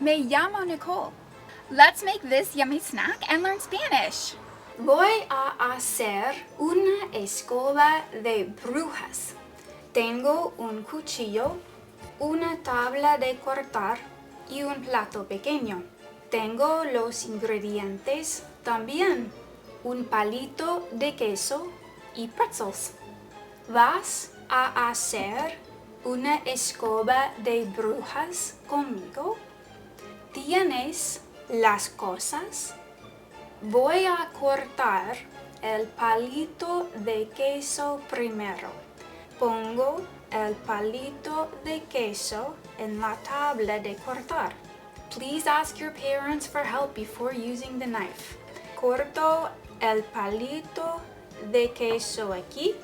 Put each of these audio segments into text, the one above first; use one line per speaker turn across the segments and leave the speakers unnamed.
Me llamo Nicole. Let's make this yummy snack and learn Spanish.
Voy a hacer una escoba de brujas. Tengo un cuchillo, una tabla de cortar y un plato pequeño. Tengo los ingredientes también, un palito de queso y pretzels. ¿Vas a hacer una escoba de brujas conmigo? ¿Tienes las cosas? Voy a cortar el palito de queso primero. Pongo el palito de queso en la tabla de cortar. Please ask your parents for help before using the knife. Corto el palito de queso aquí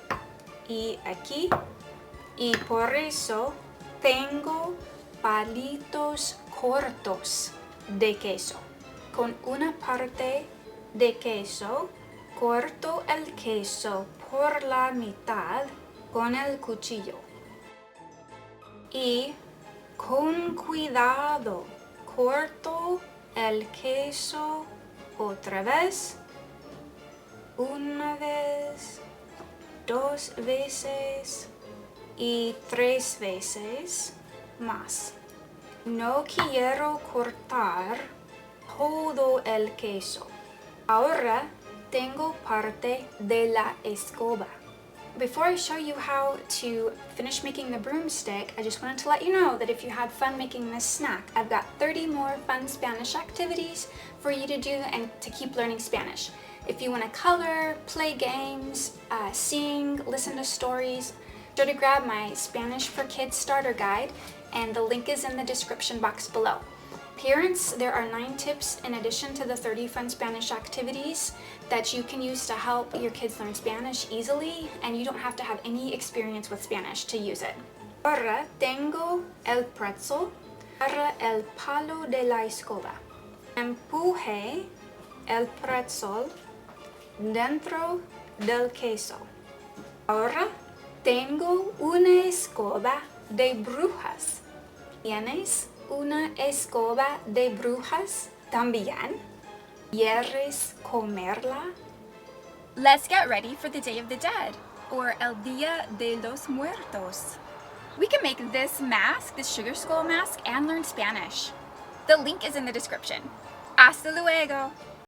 y aquí, y por eso tengo palitos cortos de queso. Con una parte de queso, corto el queso por la mitad con el cuchillo. Y con cuidado, corto el queso otra vez, una vez, 2 veces y 3 veces más. No quiero cortar todo el queso. Ahora tengo parte de la escoba. Before I show you how to finish making the broomstick, I just wanted to let you know that if you had fun making this snack, I've got 30 more fun Spanish activities for you to do and to keep learning Spanish. If you want to color, play games, sing, listen to stories, be sure to grab my Spanish for Kids starter guide, and the link is in the description box below. Parents, there are 9 tips in addition to the 30 fun Spanish activities that you can use to help your kids learn Spanish easily, and you don't have to have any experience with Spanish to use it. Ahora tengo el pretzel para el palo de la escoba. Empuje el pretzel dentro del queso. Ahora tengo una escoba de brujas. ¿Tienes una escoba de brujas también? ¿Quieres comerla?
Let's get ready for the Day of the Dead, or El Día de los Muertos. We can make this mask, this sugar skull mask, and learn Spanish. The link is in the description. Hasta luego!